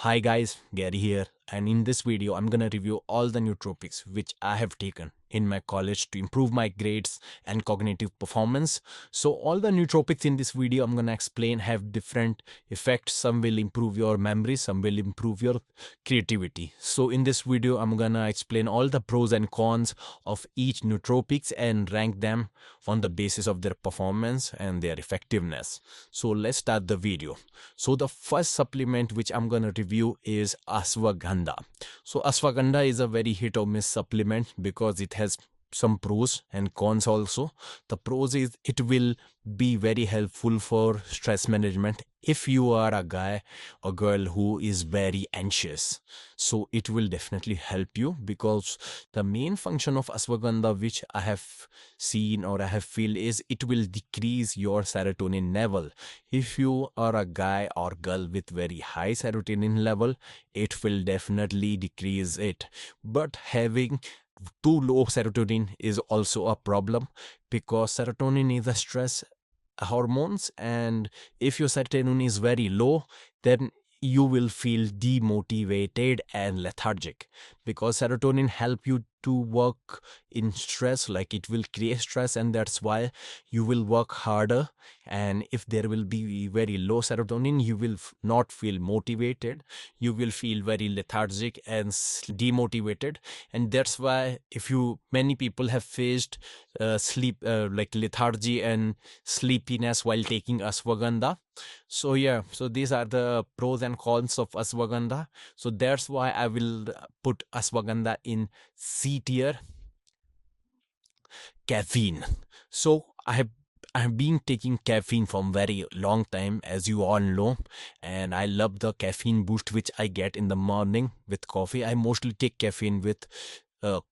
Hi guys, Gary here, and in this video I'm gonna review all the nootropics which I have taken in my college to improve my grades and cognitive performance. So all the nootropics in this video I'm gonna explain have different effects. Some will improve your memory, some will improve your creativity. So in this video I'm gonna explain all the pros and cons of each nootropics and rank them on the basis of their performance and their effectiveness. So let's start the video. So the first supplement which I'm gonna review is ashwagandha. So ashwagandha is a very hit or miss supplement because it has some pros and cons also. The pros is it will be very helpful for stress management if you are a guy or girl who is very anxious. So it will definitely help you because the main function of ashwagandha which I have seen or I have feel is it will decrease your serotonin level. If you are a guy or girl with very high serotonin level, it will definitely decrease it. But having too low serotonin is also a problem because serotonin is a stress hormones, and if your serotonin is very low, then you will feel demotivated and lethargic because serotonin help you to work in stress, like it will create stress, and that's why you will work harder. And if there will be very low serotonin, you will not feel motivated, you will feel very lethargic and demotivated. And that's why if you many people have faced sleep like lethargy and sleepiness while taking ashwagandha. So yeah, so these are the pros and cons of ashwagandha. So that's why I will put ashwagandha in C tier. Caffeine. So I have been taking caffeine from very long time, as you all know, and I love the caffeine boost which I get in the morning with coffee. I mostly take caffeine with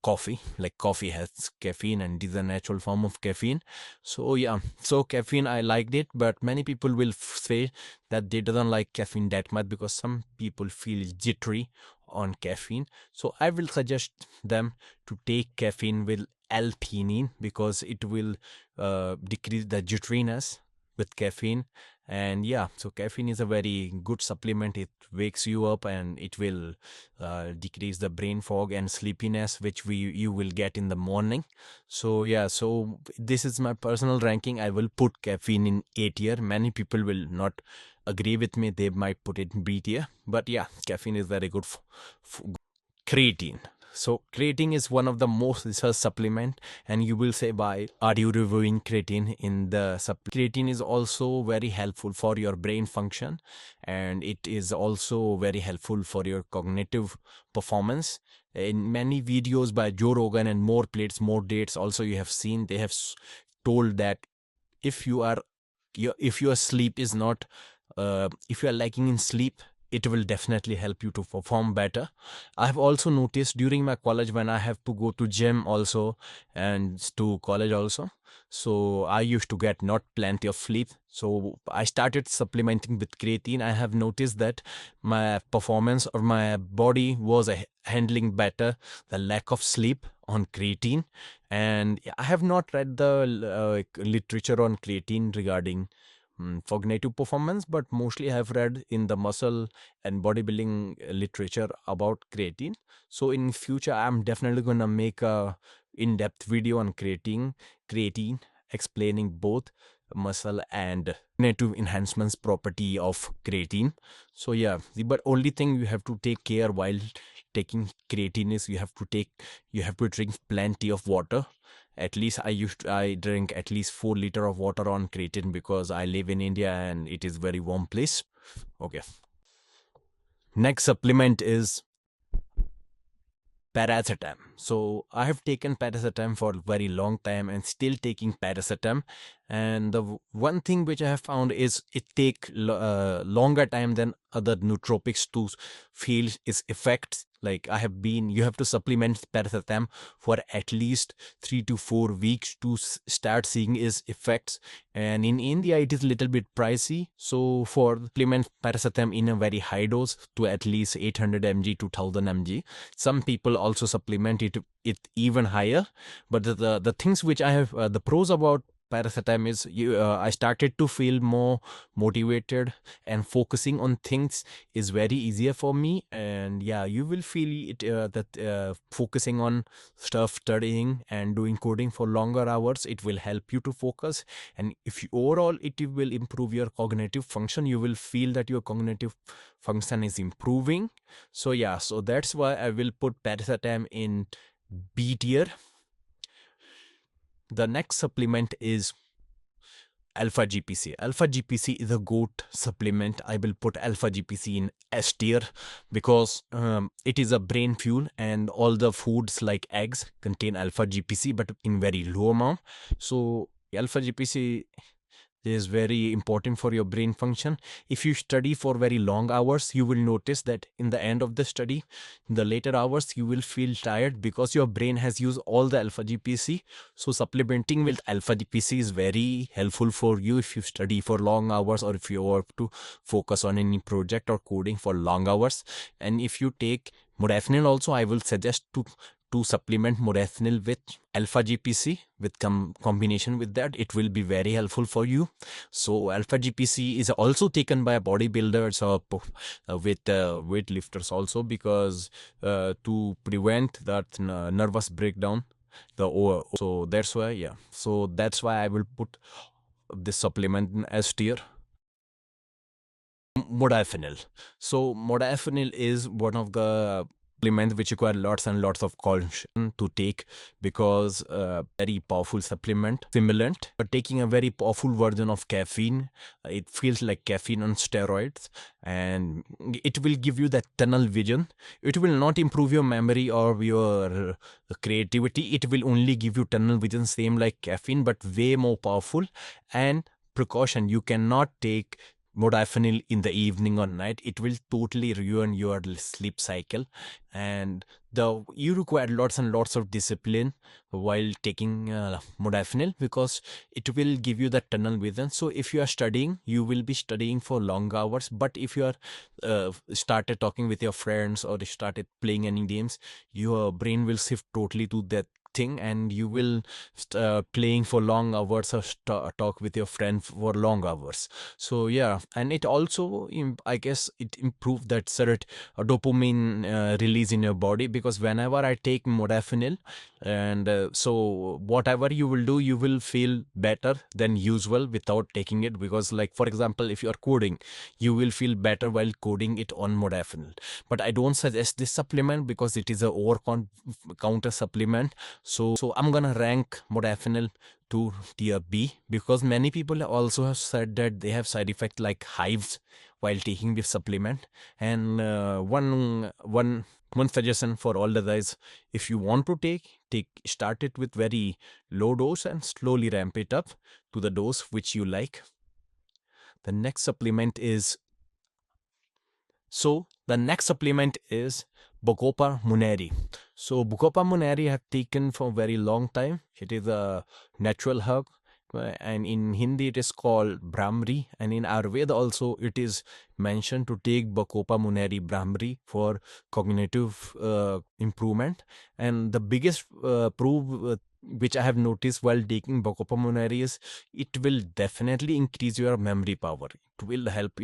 coffee. Like coffee has caffeine and it is a natural form of caffeine. So yeah, so caffeine I liked it, but many people will say that they don't like caffeine that much because some people feel jittery on caffeine. So I will suggest them to take caffeine with L-theanine because it will decrease the jitteriness with caffeine. And yeah, so caffeine is a very good supplement. It wakes you up and it will decrease the brain fog and sleepiness which you will get in the morning. So yeah, so this is my personal ranking. I will put caffeine in A tier. Many people will not agree with me, they might put it in B tier, but yeah, caffeine is very good. Creatine. So creatine is one of the most researched supplement, and you will say, why are you reviewing creatine in the creatine is also very helpful for your brain function, and it is also very helpful for your cognitive performance. In many videos by Joe Rogan and more plates more dates also, you have seen they have told that if you are if your sleep is not if you are lacking in sleep, it will definitely help you to perform better. I have also noticed during my college when I have to go to gym also and to college also. So I used to get not plenty of sleep. So I started supplementing with creatine. I have noticed that my performance or my body was handling better the lack of sleep on creatine. And I have not read the literature on creatine regarding cognitive performance, but mostly I have read in the muscle and bodybuilding literature about creatine. So in future I'm definitely going to make a in-depth video on creatine explaining both muscle and cognitive enhancements property of creatine. So yeah, but only thing you have to take care while taking creatine is you have to drink plenty of water. At least I drink at least 4 liters of water on creatine because I live in India and it is very warm place. Okay, next supplement is paracetam. So I have taken paracetam for a very long time and still taking paracetam. And the one thing which I have found is it take longer time than other nootropics to feel its effects. Like you have to supplement paracetam for at least 3 to 4 weeks to start seeing its effects. And in India, it is a little bit pricey. So for supplement paracetam in a very high dose to at least 800 mg to 1000 mg, some people also supplement it even higher. But the things which I have the pros about paracetamol is I started to feel more motivated, and focusing on things is very easier for me. And yeah, you will feel it that focusing on stuff, studying and doing coding for longer hours, it will help you to focus. And if you, overall it will improve your cognitive function, you will feel that your cognitive function is improving. So yeah, so that's why I will put paracetamol in B tier. The next supplement is Alpha GPC. Alpha GPC is a goat supplement. I will put Alpha GPC in S tier because it is a brain fuel, and all the foods like eggs contain Alpha GPC, but in very low amount. So Alpha GPC is very important for your brain function. If you study for very long hours, you will notice that in the end of the study, in the later hours, you will feel tired because your brain has used all the alpha GPC. So supplementing with alpha GPC is very helpful for you if you study for long hours, or if you want to focus on any project or coding for long hours. And if you take modafinil also, I will suggest to supplement modafinil with alpha GPC with combination with that. It will be very helpful for you. So alpha GPC is also taken by bodybuilders or with weightlifters also, because to prevent that nervous breakdown. So that's why, yeah. So that's why I will put this supplement in S tier. Modafinil. So modafinil is one of the supplements which require lots and lots of caution to take, because very powerful supplement, stimulant, but taking a very powerful version of caffeine. It feels like caffeine on steroids, and it will give you that tunnel vision. It will not improve your memory or your creativity. It will only give you tunnel vision, same like caffeine, but way more powerful. And precaution, you cannot take modafinil in the evening or night. It will totally ruin your sleep cycle, and you require lots and lots of discipline while taking modafinil, because it will give you that tunnel vision. So if you are studying, you will be studying for long hours, but if you are started talking with your friends or started playing any games, your brain will shift totally to that thing, and you will playing for long hours or talk with your friend for long hours. So yeah, and it also I guess it improved that dopamine release in your body, because whenever I take modafinil, and so whatever you will do, you will feel better than usual without taking it. Because like for example, if you are coding, you will feel better while coding it on modafinil. But I don't suggest this supplement because it is a over counter supplement. So I'm gonna rank modafinil to tier B, because many people also have said that they have side effects like hives while taking this supplement. And one suggestion for all the guys: if you want to start it with very low dose and slowly ramp it up to the dose which you like. The next supplement is Bacopa Monnieri. So Bacopa Monnieri I have taken for a very long time. It is a natural herb, and in Hindi it is called Brahmari, and in Ayurveda also it is mentioned to take Bacopa Monnieri Brahmari for cognitive improvement. And the biggest proof which I have noticed while taking Bacopa Monnieri is it will definitely increase your memory power. It will help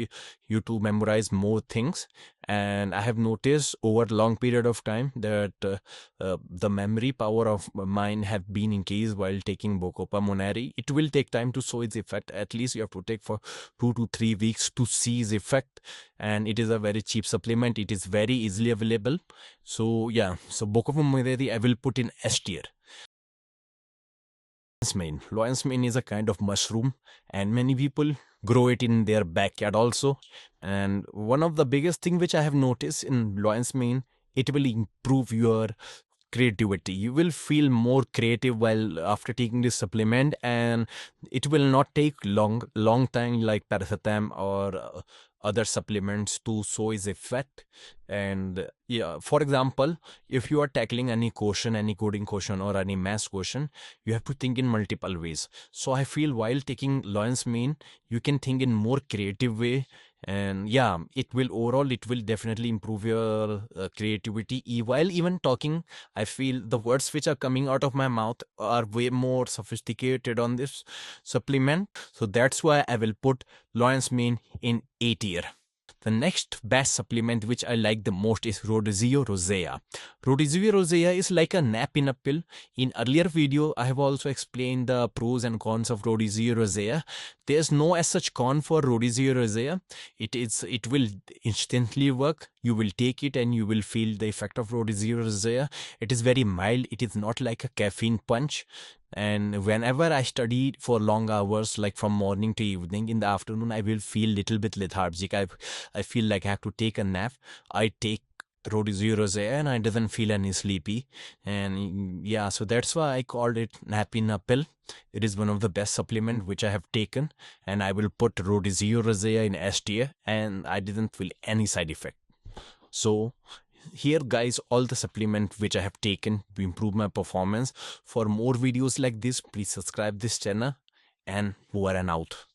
you to memorize more things. And I have noticed over a long period of time that the memory power of mine have been increased while taking Bacopa Monnieri. It will take time to show its effect. At least you have to take for 2 to 3 weeks to see its effect. And it is a very cheap supplement. It is very easily available. So yeah, so Bacopa Monnieri I will put in S tier. Lion's mane is a kind of mushroom, and many people grow it in their backyard also. And one of the biggest thing which I have noticed in lion's mane, it will improve your creativity. You will feel more creative while after taking this supplement, and it will not take long time like paracetamol or other supplements to show its effect. And yeah, for example, if you are tackling any question, any coding question or any math question, you have to think in multiple ways. So I feel while taking lion's mane, you can think in more creative way, And yeah, it will definitely improve your creativity. While even talking, I feel the words which are coming out of my mouth are way more sophisticated on this supplement. So that's why I will put Lion's Mane in A tier. The next best supplement which I like the most is Rhodiola Rosea. Rhodiola Rosea is like a nap in a pill. In earlier video, I have also explained the pros and cons of Rhodiola Rosea. There's no as such con for Rhodiola Rosea. It will instantly work. You will take it and you will feel the effect of Rhodiola Rosea. It is very mild. It is not like a caffeine punch. And whenever I study for long hours, like from morning to evening, in the afternoon I will feel little bit lethargic. I feel like I have to take a nap. I take Rhodiola Rosea and I doesn't feel any sleepy. And yeah, so that's why I called it nap in a pill. It is one of the best supplement which I have taken, and I will put Rhodiola Rosea in S tier, and I didn't feel any side effect. So here guys, all the supplement which I have taken to improve my performance. For more videos like this, please subscribe this channel, and over and out.